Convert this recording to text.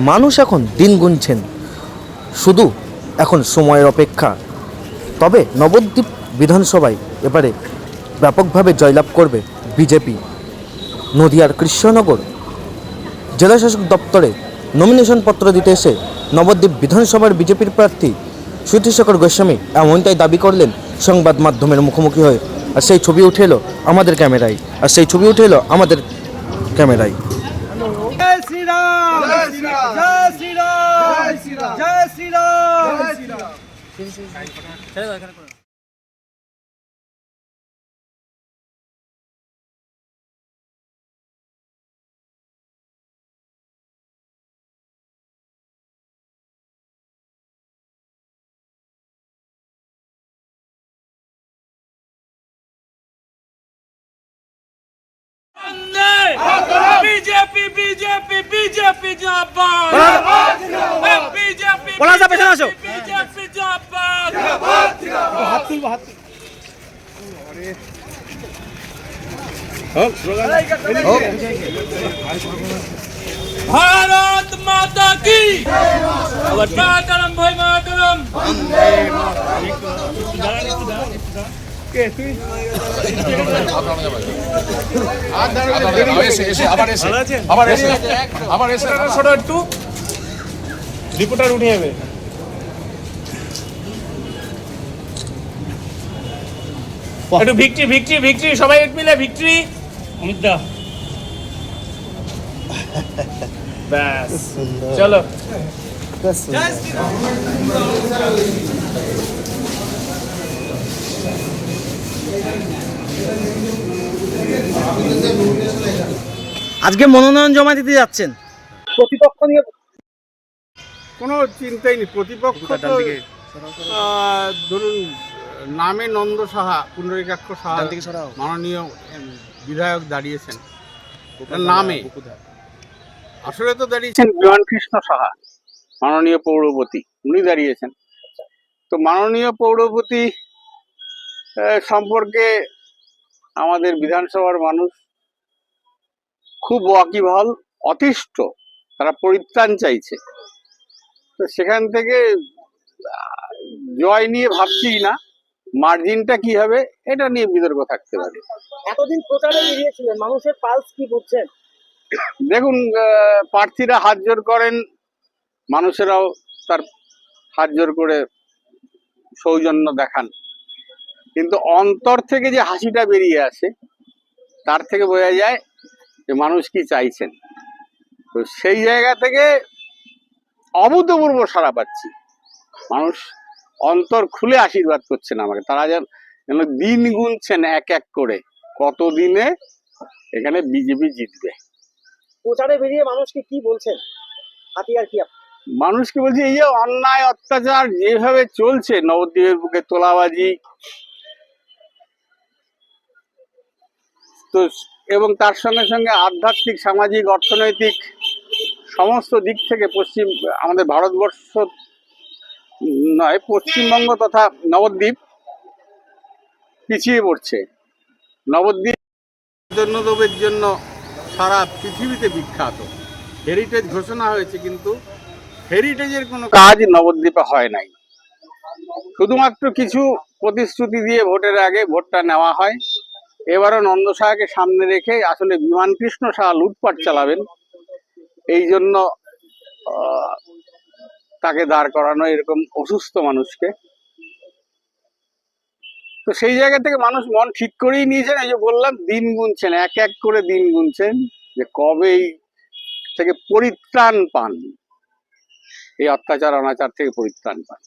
মানুষ এখন দিন গুনছেন, শুধু এখন সময়ের অপেক্ষা। তবে নবদ্বীপ বিধানসভায় এবারে ব্যাপকভাবে জয়লাভ করবে বিজেপি। নদিয়ার কৃষ্ণনগর জেলাশাসক দপ্তরে নমিনেশন পত্র দিতে এসে নবদ্বীপ বিধানসভার বিজেপির প্রার্থী সুধীরশেখর গোস্বামী এমনটাই দাবি করলেন সংবাদ মাধ্যমের মুখোমুখি হয়ে। আর সেই ছবি উঠে এলো আমাদের ক্যামেরায়। जय श्री राम, जय श्री राम, जय श्री राम, जय Shri Ram. BJP BJP BJP जिंदाबाद बीजेपी बीजेपी जिंदाबाद भारत माता की मातरम भाई मातरम রিপোর্টার উঠে যাবে। একটু ভিক্টরি ভিক্টরি ভিক্টরি সবাই এক মিলে ভিক্টরি অমিতদা ব্যাস চলো আজকে মনোনয়ন জমা দিতে যাচ্ছেন, প্রতিপক্ষ নিয়ে কোনো চিন্তাই নেই। প্রতিপক্ষ তো, ধরুন নামে নন্দ সাহা, পুণ্ডরীকাক্ষ সাহা মাননীয় বিধায়ক দাঁড়িয়েছেন নামে, আসলে তো দাঁড়িয়েছেন বিমান কৃষ্ণ সাহা মাননীয় পৌরপতি, উনি দাঁড়িয়েছেন। তো মাননীয় পৌরপতি সম্পর্কে আমাদের বিধানসভার মানুষ খুব ওয়াকিবহাল, অতিষ্ঠ, তারা পরিত্রাণ চাইছে। তো সেখান থেকে জয় নিয়ে ভাবছি না, মার্জিনটা কি হবে এটা নিয়ে বিতর্ক থাকতে পারে। এতদিন প্রচারে বেরিয়েছিলেন, মানুষের পালস কি বুঝছেন? দেখুন, প্রার্থীরা হাত জোর করেন, মানুষেরাও তার হাত জোর করে সৌজন্য দেখান, কিন্তু অন্তর থেকে যে হাসিটা বেরিয়ে আসে তার থেকে বোঝা যায় যে মানুষ কি চাইছেন। তো সেই জায়গা থেকে অভূতপূর্ব সাড়া পাচ্ছি, মানুষ অন্তর খুলে আশীর্বাদ করছেন আমাকে। তারা যেন দিন গুনছেন এক এক করে, কত দিনে এখানে বিজেপি জিতবে। প্রচারে বেরিয়ে মানুষকে কি বলছেন? হাতিয়ার কি? মানুষকে বলছি, এই যে অন্যায় অত্যাচার যেভাবে চলছে নবদ্বীপের বুকে, তোলাবাজি, তো এবং তার সঙ্গে সঙ্গে আধ্যাত্মিক, সামাজিক, অর্থনৈতিক সমস্ত দিক থেকে আমাদের ভারতবর্ষ নয়, পশ্চিমবঙ্গ তথা নবদ্বীপ পিছিয়ে পড়ছে। নবদ্বীপ জন্য সারা পৃথিবীতে বিখ্যাত, হেরিটেজ ঘোষণা হয়েছে, কিন্তু হেরিটেজের কোনো কাজ নবদ্বীপে হয় নাই। শুধুমাত্র কিছু প্রতিশ্রুতি দিয়ে ভোটের আগে ভোটটা নেওয়া হয়। এবারও নন্দ সাহাকে সামনে রেখে আসলে বিমান কৃষ্ণ সাহা লুটপাট চালাবেন, এই জন্য তাকে দাঁড় করানো, এরকম অসুস্থ মানুষকে। তো সেই জায়গা থেকে মানুষ মন ঠিক করেই নিয়েছেন। এই যে বললাম, দিন গুনছেন, এক এক করে দিন গুনছেন যে কবে এই থেকে পরিত্রাণ পান, এই অত্যাচার অনাচার থেকে পরিত্রাণ পান।